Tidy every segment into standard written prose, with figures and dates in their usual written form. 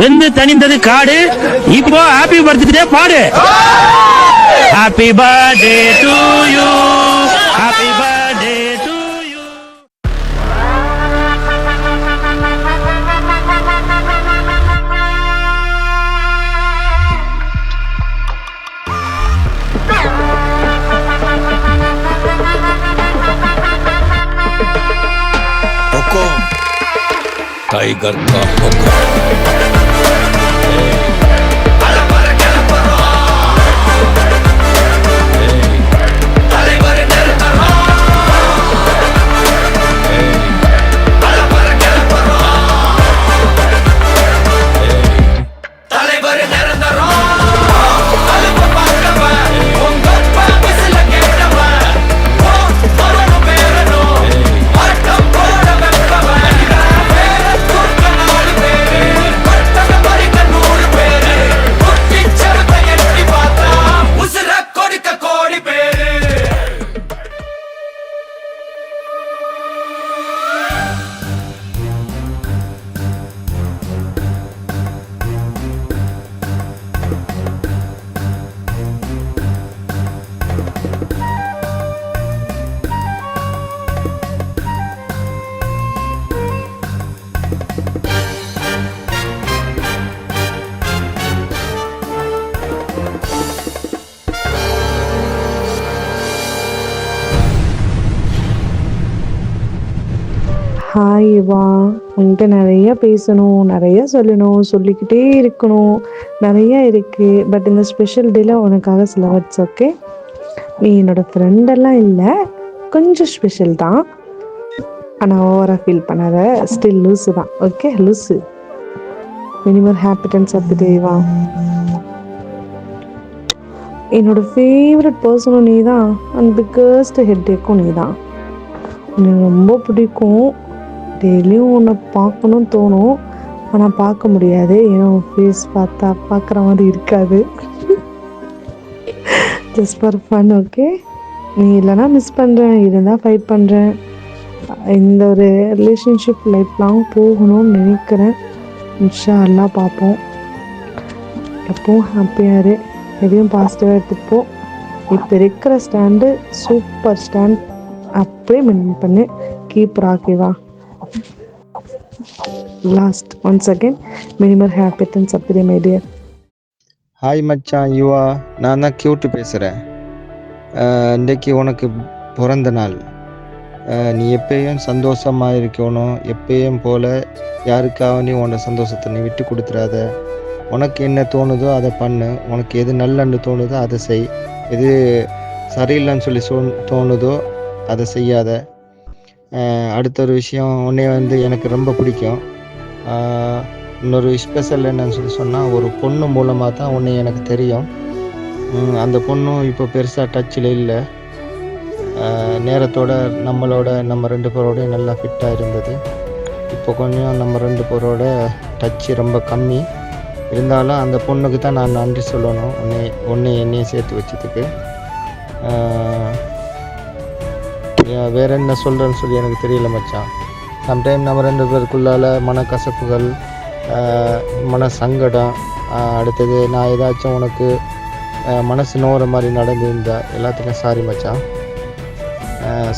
வெந்து தணிந்தது காடு. இப்போ ஹாப்பி பர்த்டே பாடு. Happy birthday to you, happy birthday to you. Tiger का हुक्म। ஹாய் வா, உன்கிட்ட நிறைய பேசணும், நிறைய சொல்லணும், சொல்லிக்கிட்டே இருக்கணும், நிறைய இருக்குது. பட் இந்த ஸ்பெஷல் டேல உனக்காக சில வேர்ட்ஸ். ஓகே, நீ என்னோட ஃப்ரெண்டெல்லாம் இல்லை, கொஞ்சம் ஸ்பெஷல் தான். ஆனால் ஓவராக ஃபீல் பண்ணாத, ஸ்டில் லூஸு தான். Okay, loose. Minimum happy returns of the day வா. என்னோட ஃபேவரட் பர்சனும் நீ தான், அண்ட் பிக்கஸ்ட் ஹெட்டேக்கும் நீ தான். எனக்கு ரொம்ப பிடிக்கும். டெய்லியும் உன்னை பார்க்கணும்னு தோணும், ஆனால் பார்க்க முடியாது. ஏன்னா உன் ஃபேஸ் பார்த்தா பார்க்குற மாதிரி இருக்காது. Just for fun. ஓகே, நீ இல்லைனா மிஸ் பண்ணுறேன், இருந்தால் ஃபைட் பண்ணுறேன். இந்த ஒரு ரிலேஷன்ஷிப் லைஃப் லாங் போகணும்னு நினைக்கிறேன். இன்ஷா அல்லாஹ் பார்ப்போம். எப்பவும் ஹாப்பியாக இரு, எதையும் பாசிட்டிவாக எடுத்துப்போ. இப்போ இருக்கிற ஸ்டாண்டு சூப்பர் ஸ்டாண்ட், அப்படியே மெயின்டைன் பண்ணு. கீப் ராக்கிவா. Last once again minimum happy returns of the day my dear. Hi மச்சான், யுவா. நான் தான் கியூட்டு பேசுகிறேன். இன்றைக்கி உனக்கு பிறந்த நாள். நீ எப்பயும் சந்தோஷமாக இருக்கணும். எப்பயும் போல் யாருக்காக நீ உன்னோட சந்தோஷத்தை நீ விட்டு கொடுத்துடாத. உனக்கு என்ன தோணுதோ அதை பண்ணு. உனக்கு எது நல்லன்னு தோணுதோ அதை செய். எது சரியில்லைன்னு சொல்லி தோணுதோ அதை செய்யாத. அடுத்த ஒரு விஷயம், உன்னை எனக்கு ரொம்ப பிடிக்கும். இன்னொரு ஸ்பெஷல் என்னன்னு சொல்லி சொன்னால், ஒரு பொண்ணு மூலமாக தான் உன்னை எனக்கு தெரியும். அந்த பொண்ணும் இப்போ பெருசாக டச்சில் இல்லை. நேரத்தோட நம்ம ரெண்டு பேரோட நல்லா ஃபிட்டாக இருந்தது. இப்போ கொஞ்சம் நம்ம ரெண்டு பேரோட டச்சு ரொம்ப கம்மி. இருந்தாலும் அந்த பொண்ணுக்கு தான் நான் நன்றி சொல்லணும், என்னையும் சேர்த்து வச்சதுக்கு. வேற என்ன சொல்கிறேன்னு சொல்லி எனக்கு தெரியல மச்சான். சம்டைம் நம்ம ரெண்டு பேருக்குள்ளால் மனக்கசப்புகள், மன சங்கடம், அடுத்தது நான் ஏதாச்சும் உனக்கு மனசு நோகிற மாதிரி நடந்திருந்தா எல்லாத்துக்கும் சாரி மச்சான்.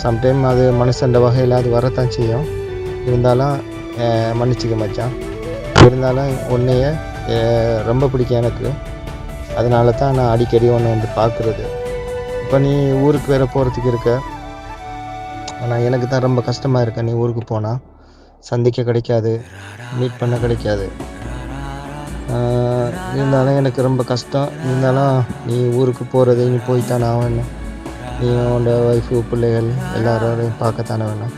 சம்டைம் அது மனுஷன்ற வகையில் அது வரத்தான் செய்யும். இருந்தாலும் மன்னிச்சிக்க மச்சான். இருந்தாலும் உன்னைய ரொம்ப பிடிக்கும் எனக்கு. அதனால தான் நான் அடிக்கடி உன்னை பார்க்குறது. இப்போ நீ ஊருக்கு வேறு போகிறதுக்கு இருக்க. ஆனால் எனக்கு தான் ரொம்ப கஷ்டமாக இருக்கேன். நீ ஊருக்கு போனால் சந்திக்க கிடைக்காது, மீட் பண்ண கிடைக்காது. இருந்தாலும் எனக்கு ரொம்ப கஷ்டம். இருந்தாலும் நீ ஊருக்கு போகிறது, நீ போய்த்தானே ஆகணும். நீ உன்னோட ஒய்ஃபு பிள்ளைகள் எல்லாரோடையும் பார்க்கத்தானே வேணும்.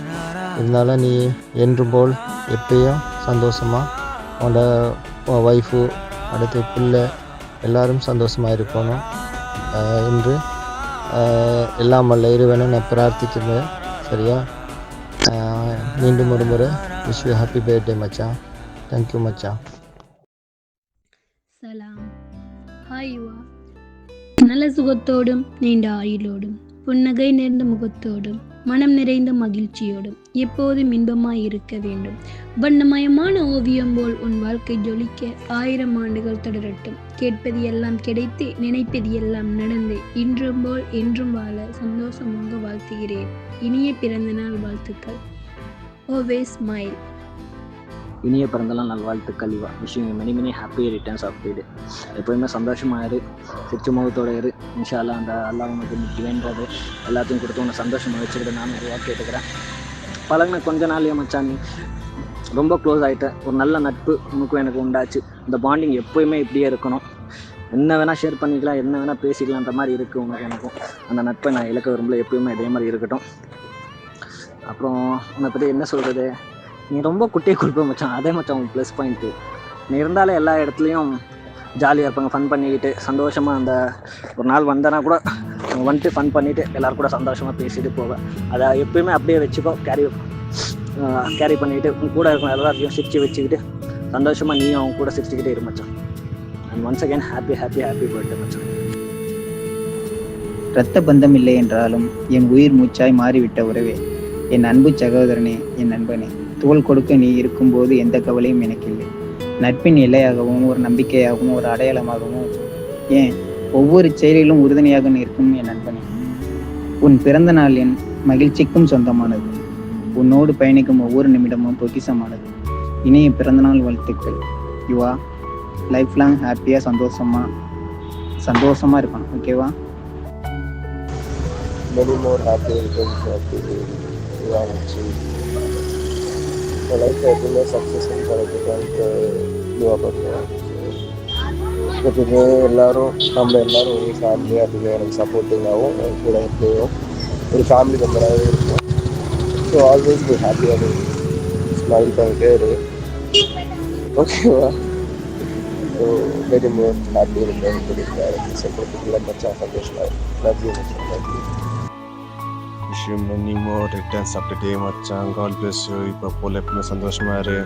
இருந்தாலும் நீ என்று போல் எப்பயும் சந்தோஷமாக உன்னோட ஒய்ஃபு, அடுத்து பிள்ளை எல்லோரும் சந்தோஷமாக இருக்கணும் என்று எல்லாம் வல்ல இறைவனை நான் பிரார்த்திக்கிறேன். சரியா? மீண்டும் ஒரு முறை விஷ் யூ ஹாப்பி பர்த்டே மச்சான். தேங்க்யூ மச்சான். சலாம். ஹாய் யுவா. நல்ல சுகத்தோடும் நீண்ட ஆயுளோடும் புன்னகை நேர்ந்த முகத்தோடும் மனம் நிறைந்த மகிழ்ச்சியோடும் எப்போதும் இன்பமாய் இருக்க வேண்டும். வண்ணமயமான ஓவியம் போல் உன் வாழ்க்கை ஜொலிக்க 1000 ஆண்டுகள் தொடரட்டும். கேட்பது எல்லாம் கிடைத்து நினைப்பது எல்லாம் நடந்து இன்றும் போல் என்றும் வாழ சந்தோஷமாக வாழ்த்துகிறேன். இனிய பிறந்தநாள் வாழ்த்துக்கள். Always smile. இனிய பிறந்தநாள் நல்வாழ்த்துக்கள் Yuva. Wishing many many happy returns of day. எப்போயுமே சந்தோஷமாக இரு, சிரிச்ச முகத்தோடு இரு. இன்ஷா அல்லாஹ் அந்த அல்லாஹ் உனக்கு இன்னைக்கு வேண்டது எல்லாத்தையும் கொடுத்து உன்னை சந்தோஷமாக வச்சுக்கிட்டு நான் நிறையா கேட்டுக்கிறேன். பழகின கொஞ்ச நாள்லேயே மச்சான் நீ ரொம்ப க்ளோஸ் ஆகிட்டேன். ஒரு நல்ல நட்பு உனக்கும் எனக்கு உண்டாச்சு. இந்த பாண்டிங் எப்போயுமே இப்படியே இருக்கணும். என்ன வேணால் ஷேர் பண்ணிக்கலாம், என்ன வேணால் பேசிக்கலான்ற மாதிரி இருக்குது உனக்கு எனக்கும். அந்த நட்பை நான் இழக்க விரும்பல, எப்போயுமே இதே மாதிரி இருக்கட்டும். அப்புறம் உன்னை பற்றி என்ன சொல்கிறது, நீ ரொம்ப குட்டியை கொடுப்ப மச்சான். அதே மச்சான் உன் ப்ளஸ் பாயிண்ட்டு. நீ இருந்தாலே எல்லா இடத்துலையும் ஜாலியாக இருப்பாங்க, ஃபன் பண்ணிக்கிட்டு சந்தோஷமாக. அந்த ஒரு நாள் வந்தனா கூட வந்துட்டு ஃபன் பண்ணிவிட்டு எல்லோரும் கூட சந்தோஷமாக பேசிட்டு போவேன். அதை எப்பயுமே அப்படியே வச்சுக்கோ, கேரி பண்ணிக்கிட்டு உன் கூட இருக்கும் எல்லாத்தையும் சிரித்து வச்சுக்கிட்டு சந்தோஷமாக நீயும் அவங்க கூட சிரிச்சுக்கிட்டே இரு மச்சான். And once again happy birthday மச்சான். இரத்த பந்தம் இல்லை என்றாலும் என் உயிர் மூச்சாய் மாறிவிட்ட உறவே, என் அன்பு சகோதரனே, என் நண்பனே, தோள் கொடுக்க நீ இருக்கும்போது எந்த கவலையும் எனக்கு இல்லை. நட்பின் எல்லையாகவும் ஒரு நம்பிக்கையாகவும் ஒரு அடையாளமாகவும் ஏன் ஒவ்வொரு செயலிலும் உறுதுணையாக நிற்கும் என் நண்பனே. உன் பிறந்த நாள் என் மகிழ்ச்சிக்கும் சொந்தமானது. உன்னோடு பயணிக்கும் ஒவ்வொரு நிமிடமும் பொக்கிஷமானது. இனிய பிறந்தநாள் வாழ்த்துக்கள் யுவா. லைஃப் லாங் ஹாப்பியாக சந்தோஷமாக இருக்கணும். ஓகேவா? Many more happy returns of the day. லைஃப்பில் எப்பவுமே சக்ஸஸ்ஃபுல் கிடைக்கிறதுக்கு இதுவாக பண்ணுவேன். எப்பவுமே நம்ம எல்லாரும் ஒரு ஃபேமிலியாக இருக்குது, எனக்கு சப்போர்ட்டிங்காகவும் எனக்கு கூட எப்பயும் ஒரு ஃபேமிலி மெம்பராகவே இருக்கும். ஸோ ஆல்வேஸ் பி ஹாப்பியாக ஸ்மைல் பண்ணிட்டே இரு. ஓகேவா? So very more happy return சொல்கிறதுக்குள்ள மச்சான் சந்தோஷமாக லவ் யூ மச்சான். Love you. Wish you many more returns of the day மச்சான். God bless you. இப்போ போல் எப்பவுமே சந்தோஷமாக இரு,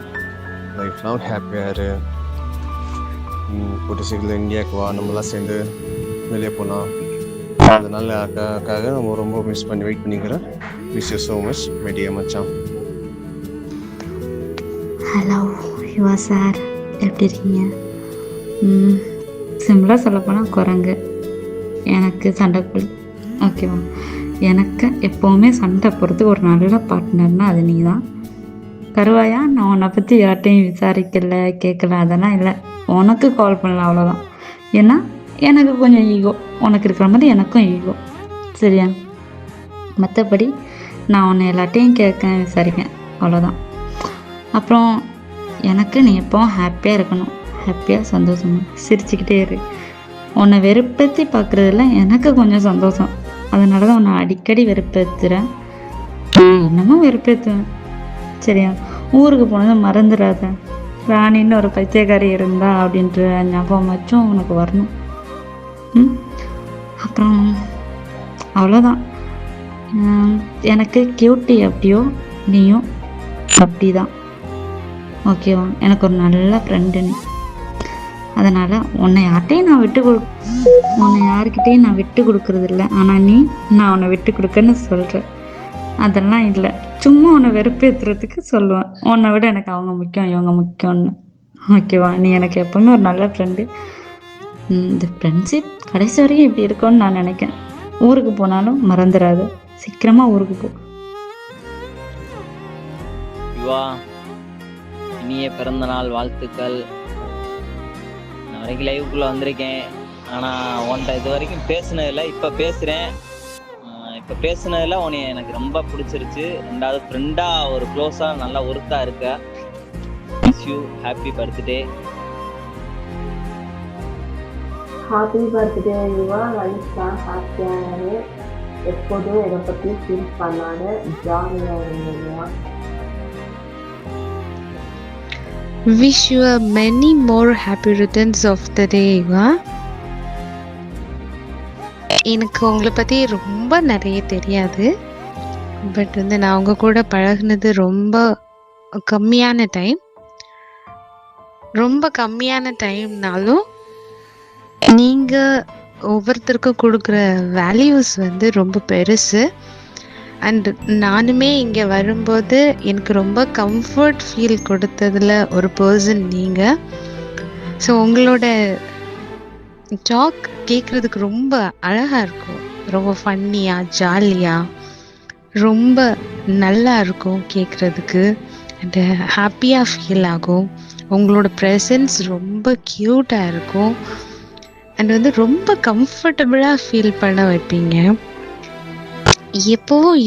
லைஃப் லாங் ஹாப்பியாக இரு. கூட்டு சீக்கிரம் இந்தியாவுக்கு வா, நம்மளாம் சேர்ந்து வெளியே போகலாம். அதனால அக்காக்காக நம்ம ரொம்ப மிஸ் பண்ணி வெயிட் பண்ணிக்கிறேன். Miss you so much my dear மச்சான். ஹலோ யுவா சார், எப்படி இருக்கீங்க? சிம்பிளாக சொல்லப்போனால் குரங்கு எனக்கு சண்டைக்குழி. ஓகேவா? எனக்கு எப்போவுமே சண்டை போகிறதுக்கு ஒரு நல்ல பார்ட்னர்னால் அது நீ தான். கருவாயா, நான் உன்னை பற்றி யார்ட்டையும் விசாரிக்கல கேட்கல அதெல்லாம் இல்லை. உனக்கு கால் பண்ணல அவ்வளோதான். ஏன்னா எனக்கு கொஞ்சம் ஈகோ, உனக்கு இருக்கிற மாதிரி எனக்கும் ஈகோ. சரியா? மற்றபடி நான் உன்னை எல்லாட்டையும் கேட்க விசாரிக்கேன், அவ்வளோதான். அப்புறம் எனக்கு நீ எப்போவும் ஹாப்பியாக இருக்கணும், ஹாப்பியாக சந்தோஷமாக சிரிச்சுக்கிட்டே இரு. உன்னை வெறுப்பேற்றி பார்க்குறதுல எனக்கு கொஞ்சம் சந்தோஷம். அதனால தான் உன்னை அடிக்கடி வெறுப்பேற்றுறேன். என்னமோ வெறுப்பேற்றுவேன். சரியா? ஊருக்கு போனதை மறந்துடாத. ராணின்னு ஒரு பைத்தியக்காரி இருந்தா அப்படின்ற ஞாபகம் வச்சும் உனக்கு வரணும். அப்புறம் அவ்வளோதான். எனக்கு கியூட்டி அப்படியோ நீயும் அப்படி தான். ஓகேவா? எனக்கு ஒரு நல்ல ஃப்ரெண்டு நீ. அதனால் உன்னை யார்கிட்டையும் நான் விட்டு கொடுக்கறது இல்லை. ஆனால் நான் உன்னை விட்டு கொடுக்கன்னு சொல்கிறேன். அதெல்லாம் இல்லை, சும்மா உன்னை வெறுப்பேற்றுறதுக்கு சொல்லுவேன். உன்னை விட எனக்கு அவங்க முக்கியம், இவங்க முக்கியம்னு. ஓகேவா? நீ எனக்கு எப்பவுமே ஒரு நல்ல ஃப்ரெண்டு. இந்த ஃப்ரெண்ட்ஷிப் கடைசி வரைக்கும் இப்படி இருக்கும்னு நான் நினைக்கிறேன். ஊருக்கு போனாலும் மறந்துடாது, சீக்கிரமாக ஊருக்கு போ. யுவா, இனிய பிறந்தநாள் வாழ்த்துக்கள். நான் வரைக்கும் லைவுக்குள்ளே வந்திருக்கேன், ஆனால் உன்கிட்ட இது வரைக்கும் பேசுனதில்லை. இப்போ பேசுகிறேன். இப்போ பேசுனதில் உன்னை எனக்கு ரொம்ப பிடிச்சிருச்சு. ரெண்டாவது ஃப்ரெண்டாக ஒரு க்ளோஸாக நல்லா ஒர்க்காக இருக்க. Wish you happy birthday. Happy birthday Yuva. லைஃப்லாம் ஹாப்பியானது. எப்போதும் இதை பற்றி ஃபீல் பண்ணாத, ஜாலியாக இருந்ததுவா. Wish you a many more happy returns of the day யுவா. எனக்கு உங்களை பற்றி ரொம்ப நிறைய தெரியாது. பட் நான் உங்கள் கூட பழகுனது ரொம்ப கம்மியான டைம்னாலும் நீங்கள் ஒவ்வொருத்தருக்கும் கொடுக்குற வேல்யூஸ் ரொம்ப பெருசு. அண்ட் நானுமே இங்கே வரும்போது எனக்கு ரொம்ப கம்ஃபர்ட் ஃபீல் கொடுத்ததில் ஒரு பர்சன் நீங்கள். ஸோ உங்களோட டாக் கேட்குறதுக்கு ரொம்ப அழகாக இருக்கும், ரொம்ப ஃபன்னியாக ஜாலியாக ரொம்ப நல்லா இருக்கும் கேட்குறதுக்கு. அண்டு ஹாப்பியாக ஃபீல் ஆகும். உங்களோட ப்ரெசன்ஸ் ரொம்ப க்யூட்டாக இருக்கும். அண்ட் வந்து ரொம்ப கம்ஃபர்டபுளாக ஃபீல் பண்ண வைப்பீங்க. எப்போவும்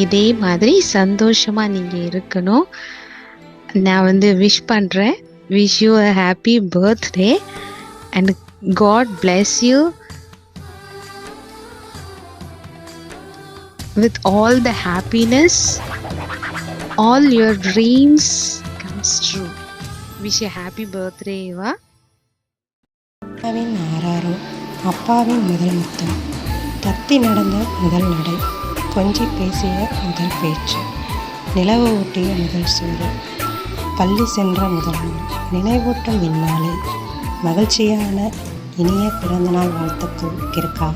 இதே மாதிரி சந்தோஷமாக நீங்கள் இருக்கணும். நான் வந்து விஷ் பண்ணுறேன். Wish you a happy birthday and God bless you with all the happiness, all your dreams comes true. Wish a happy birthday, Eva. அப்பாவின் ஆறாரோ, அப்பாவின் முதல் முத்தம், தத்தி நடந்த முதல் நடை, கொஞ்சி பேசிய முதல் பேச்சு, நிலவு ஊட்டிய முதல் சூடு, பள்ளி சென்ற முதல் நாள், நினைவூட்டும் இந்நாளில் மகிழ்ச்சியான இனிய பிறந்தநாள் வாழ்த்துக்கள் இருக்கா.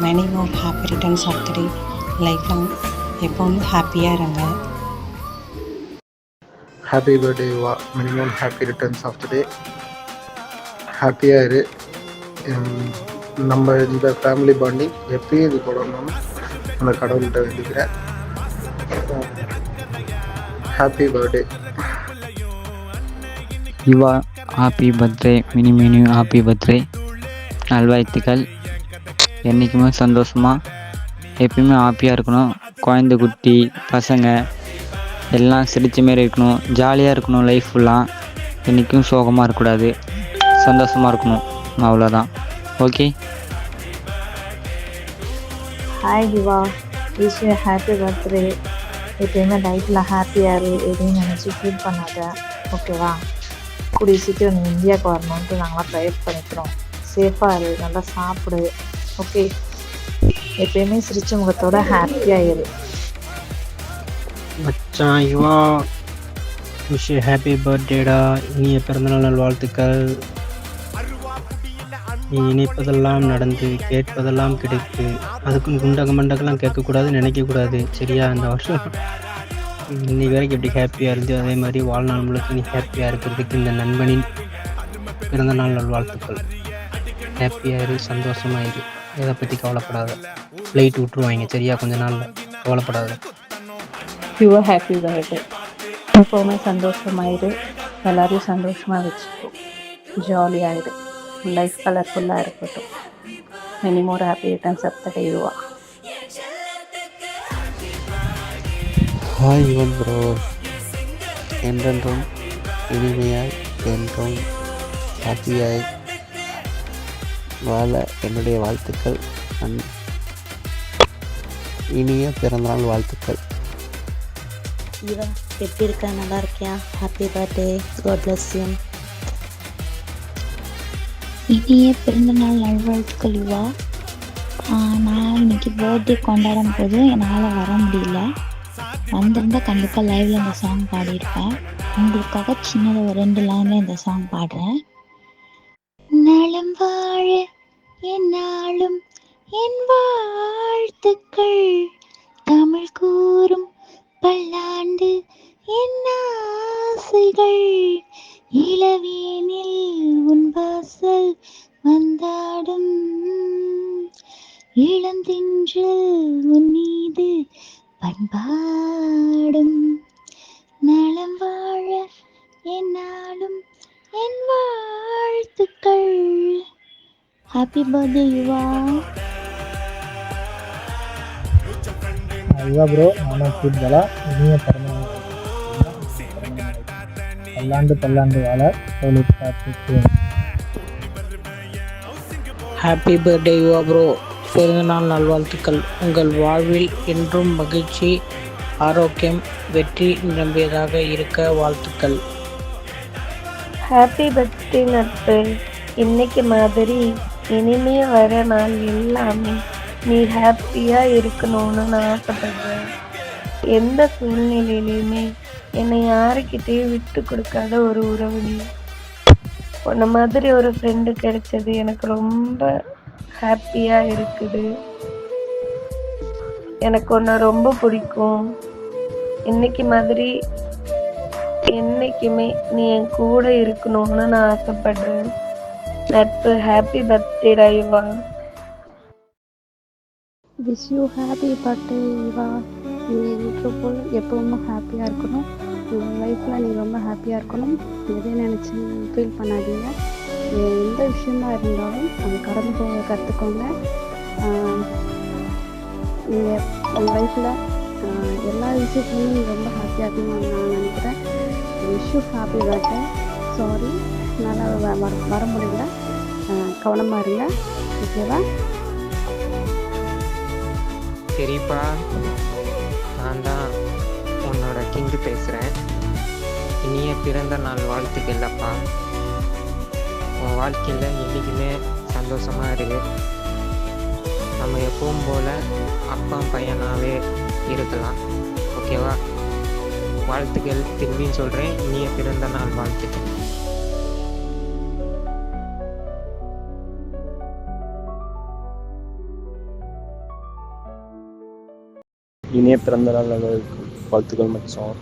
Many more happy returns of the day. Life long எப்போவுமே ஹாப்பியாக இருங்க. Happy birthday Yuva. Minimum happy returns of the day. ஹாப்பியாக இரு. நம்ம இந்த ஃபேமிலி பாண்டிங் எப்பயும் இது தொடரணும்னு அந்த கடவுள்கிட்ட வேண்டிக்கிறேன். Happy birthday Yuva. Happy birthday. Many happy birthday. நல்வாழ்த்துக்கள். என்றைக்குமே சந்தோஷமாக எப்பயுமே ஹாப்பியாக இருக்கணும். குழந்தை குட்டி பசங்க எல்லாம் சிரித்த மாரி இருக்கணும். ஜாலியாக இருக்கணும். லைஃப் ஃபுல்லாக என்றைக்கும் சோகமாக இருக்கக்கூடாது, சந்தோஷமாக இருக்கணும். அவ்வளோதான். Okay. Hi Diva, wish you happy birthday. எப்பயுமே லைஃப்பில் ஹாப்பியாக இரு, எதையும் நினச்சி ஃபீல் பண்ணாத, ஓகேவா? கூடிய சீக்கிரம் நீ இந்தியாவுக்கு வரணுன்ட்டு நாங்களாம் ட்ரை பண்ணிக்கிறோம். சேஃபாக இரு, நல்லா சாப்பிடு, ஓகே? எப்பயுமே சிரிச்ச முகத்தோட ஹாப்பியாக இரு. மச்சான் யுவா, விஷ் ஹாப்பி பர்த்டேடா. இனிய பிறந்தநாள் நல்வாழ்த்துக்கள். நீ நினைப்பதெல்லாம் நடந்து கேட்பதெல்லாம் கிடைக்கு. அதுக்கும் குண்டக மண்டகெல்லாம் கேட்கக்கூடாது, நினைக்கக்கூடாது, சரியா? இந்த வருஷம் இன்னைக்கு வரைக்கும் எப்படி ஹாப்பியாக இருந்து அதே மாதிரி வாழ்நாள் முழுக்க நீ ஹாப்பியாக இருக்கிறதுக்கு இந்த நண்பனின் பிறந்தநாள் நல்வாழ்த்துக்கள். ஹாப்பியாக இரு, சந்தோஷமாக இரு, எதை பற்றி கவலைப்படாத. ஃப்ளைட் விட்டுருவாங்க, சரியா? கொஞ்ச நாளில் கவலைப்படாத. Your happy birthday. எப்போவுமே சந்தோஷமாயிரு, எல்லாரையும் சந்தோஷமாக வச்சுக்கோ, ஜாலியாகிடு, லைஃப் கலர்ஃபுல்லாக இருக்கட்டும். Many more happy returns of the day Yuva. Hi Yuvan bro. என்றென்றும் இனிமையாய் என்றும் ஹாப்பியாய் வாழ என்னுடைய வாழ்த்துக்கள். இனிய பிறந்தநாள் வாழ்த்துக்கள். யுவா, எப்படி இருக்க? நல்லா இருக்கியா? Happy birthday. God bless you. இனிய பிறந்தநாள் நல்வாழ்த்துக்கள் யுவா. நான் இன்னைக்கு பர்த்டே கொண்டாடும் போது என்னால் வர முடியல. வந்திருந்தால் கண்டிப்பாக லைவில் இந்த சாங் பாடியிருப்பேன். உங்களுக்காக சின்னதாக ஒரு 2 லைனில் இந்த சாங் பாடுறேன். நலம் வாழ என்னாலும் என் வாழ்த்துக்கள், தமிழ் கூறும் பல்லாண்டு என் ஆசைகள், இளவேனில் உன் வாசல் வந்தாடும், இளந்தின்றல் உன் மீது பண்பாடும், நலம் வாழ என்னாலும் என் வாழ்த்துக்கள். ஹாப்பி பர்த்டே யுவா. யுவா ப்ரோ, நானும் கூடுதலா இனிய பிறந்தநாள் பல்லாண்டு பல்லாண்டு வாழ தொழில் பார்த்துக்கிறேன். ஹாப்பி பர்த்டே யுவா ப்ரோ. பிறந்தநாள் நல்வாழ்த்துக்கள். உங்கள் வாழ்வில் என்றும் மகிழ்ச்சி, ஆரோக்கியம், வெற்றி நிரம்பியதாக இருக்க வாழ்த்துக்கள். ஹாப்பி பர்த்டே நட்பு. இன்னைக்கு மாதிரி இனிமே வர நாள் எல்லாமே நீ ஹாப்பியாக இருக்கணும்னு நான் ஆசைப்படுறேன். எந்த சூழ்நிலையிலையுமே என்னை யாருக்கிட்டேயும் விட்டு கொடுக்காத ஒரு உறவு நீ. உன்ன மாதிரி ஒரு ஃப்ரெண்டு கிடைச்சது எனக்கு ரொம்ப ஹாப்பியாக இருக்குது. எனக்கு உன்னை ரொம்ப பிடிக்கும். இன்னைக்கு மாதிரி என்னைக்குமே நீ என் கூட இருக்கணும்னு நான் ஆசைப்படுறேன். நட்பு. ஹாப்பி பர்த்டேடா இவா. விஷ் யூ ஹாப்பி பர்த்டே இவா. நீ எப்போது எப்பவுமே ஹாப்பியாக இருக்கணும். உங்கள் லைஃப்பில் நீ ரொம்ப ஹாப்பியாக இருக்கணும். எதை நினச்சி ஃபீல் பண்ணாதீங்க. எந்த விஷயமா இருந்தாலும் அது கடந்து போக கற்றுக்கோங்க. நீங்கள் உங்கள் லைஃப்பில் எல்லா விஷயத்துலையும் நீ ரொம்ப ஹாப்பியாக இருக்கணும்னு நான் நினைக்கிறேன். Wish you happy birthday. Sorry என்னால் வர முடியல. கவனமாக இருங்க. ஓகேவா? சரிப்பா, நான் தான் உன்னோட கிங்கு பேசுகிறேன். இனிய பிறந்த நாள் வாழ்த்துக்கள்ப்பா. உன் வாழ்க்கையில் என்றைக்குமே சந்தோஷமாக இருக்கு. நம்ம எப்பவும் போல் அப்பா பையனாகவே இருக்கலாம். ஓகேவா? வாழ்த்துக்கள். திரும்பியும் சொல்கிறேன், இனிய பிறந்த நாள் வாழ்த்துக்கள். இனிய பிறந்த நாள் வாழ்த்துக்கள் மச்சான்.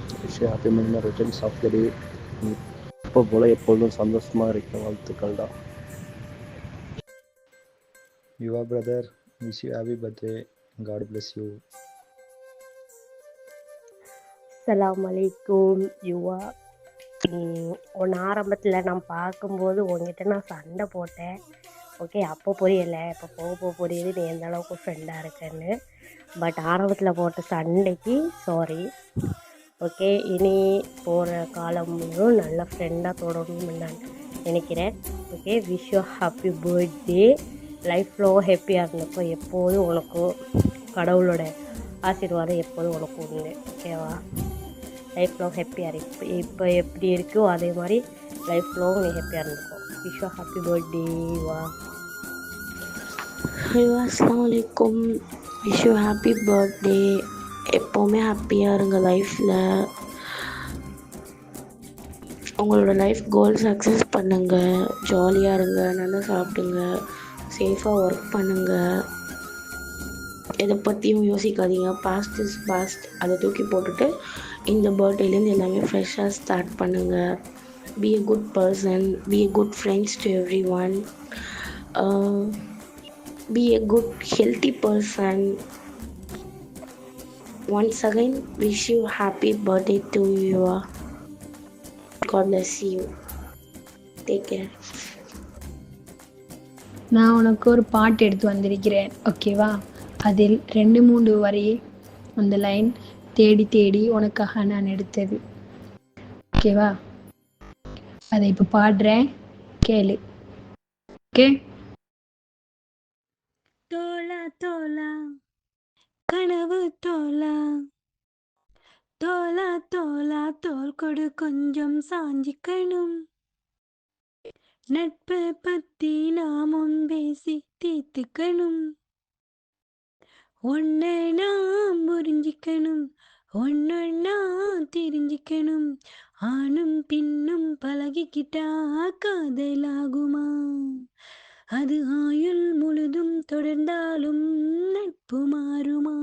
Happy returns of the day. இப்போ போல் எப்பொழுதும் சந்தோஷமாக இருக்க வாழ்த்துக்கள் தான். Yuva brother, wish you happy birthday. God bless you. அஸ்ஸலாமு அலைக்கும் யுவா. உன்னை ஆரம்பத்தில் நான் பார்க்கும்போது உங்ககிட்ட நான் சண்டை போட்டேன். ஓகே, அப்போ புரியலை. இப்போ போக போக புரியுது நீ எந்த அளவுக்கு ஃப்ரெண்டாக இருக்கேன்னு. பட் ஆரம்பத்தில் போட்ட சண்டைக்கு சாரி. ஓகே, இனி போகிற காலம் முழுவதும் நல்ல ஃப்ரெண்டாக தொடரணும்னு நான் நினைக்கிறேன். Okay, wish you happy birthday. Life long ஹாப்பியாக இருந்தப்போ எப்போதும் உனக்கு கடவுளோட ஆசீர்வாதம் எப்போதும் உனக்கு உண்டு. ஓகேவா? லைஃப் லாங் ஹாப்பியாக இருக்கு. இப்போ எப்படி இருக்கோ அதே மாதிரி லைஃப் லாங் நீ ஹாப்பியாக இருந்துக்கும். விஷ் யூ ஹாப்பி பர்த்டே வா. ஹலோ, அஸ்ஸலாமு அலைக்கும். Wish you happy birthday. எப்போவுமே ஹாப்பியாக இருங்க லைஃப்பில். உங்களோட லைஃப் கோல் சக்ஸஸ் பண்ணுங்கள். ஜாலியாக இருங்க, நல்லா சாப்பிடுங்க, சேஃபாக ஒர்க் பண்ணுங்கள். எதை பற்றியும் யோசிக்காதீங்க. Past is past. அதை தூக்கி போட்டுட்டு இந்த பர்த்டேலேருந்து எல்லாமே ஃப்ரெஷ்ஷாக ஸ்டார்ட் பண்ணுங்கள். Be a good person, be a good friends to everyone, be a good healthy person. Once again, wish you happy birthday to you. God bless you. Take care. நான் உனக்கு ஒரு பாட்டு எடுத்து வந்திருக்கிறேன். ஓகேவா? அதில் 2-3 வரி அந்த லைன் தேடி தேடி உனக்காக நான் எடுத்தது. ஓகேவா? அதை இப்போ பாடுறேன், கேளு. ஓகே? தோலா தோலா கனவு தோலா, தோலா தோலா தோல் கொடு கொஞ்சம் சாஞ்சிக்கணும். நட்பை பத்தி நாமும் பேசி தீர்த்துக்கணும். ஒன்னை நாம் புரிஞ்சிக்கணும், ஒன்னொன்னா தெரிஞ்சிக்கணும். ஆணும் பின்னும் பழகிக்கிட்டா காதலாகுமா? அது ஆயுள் முழுதும் தொடர்ந்தாலும் நட்பு மாறுமா?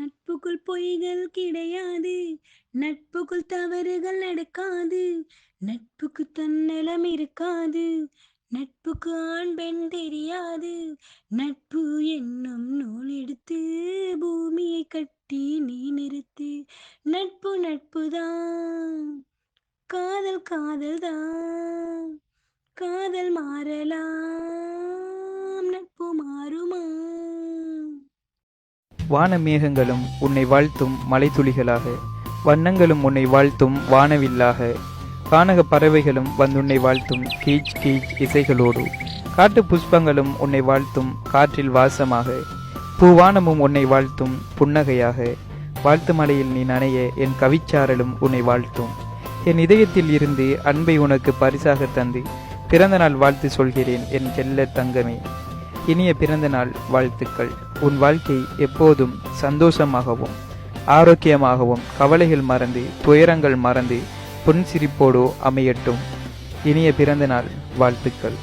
நட்புக்குள் பொய்கள் கிடையாது, நட்புக்குள் தவறுகள் நடக்காது. நட்புக்கு தன்னலம் இருக்காது, நட்புக்கு ஆண் பெண் தெரியாது. நட்பு என்னும் நூல் எடுத்து பூமியை கட்டி நீ நிறுத்து. நட்பு நட்புதான், காதல் காதல்தான். காதல் மாறலாம், நட்பு மாறுமா? வானமேகங்களும் உன்னை வாழ்த்தும் மலைத்துளிகளாக, வண்ணங்களும் உன்னை வாழ்த்தும் வானவில்லாக, கானக பறவைகளும் வந்துன்னை வாழ்த்தும் கீச் கீச் இசைகளோடு, காட்டு புஷ்பங்களும் உன்னை வாழ்த்தும் காற்றில் வாசமாக, பூவானமும் உன்னை வாழ்த்தும் புன்னகையாக, வாழ்த்து மலையில் நீ நனைய என் கவிச்சாரலும் உன்னை வாழ்த்தும். என் இதயத்தில் இருந்து அன்பை உனக்கு பரிசாக தந்து பிறந்த நாள் வாழ்த்து சொல்கிறேன் என் செல்ல தங்கமே. இனிய பிறந்த நாள் வாழ்த்துக்கள். உன் வாழ்க்கை எப்போதும் சந்தோஷமாகவும் ஆரோக்கியமாகவும் கவலைகள் மறந்து துயரங்கள் மறந்து புன்சிரிப்போடு அமையட்டும். இனிய பிறந்த நாள் வாழ்த்துக்கள்.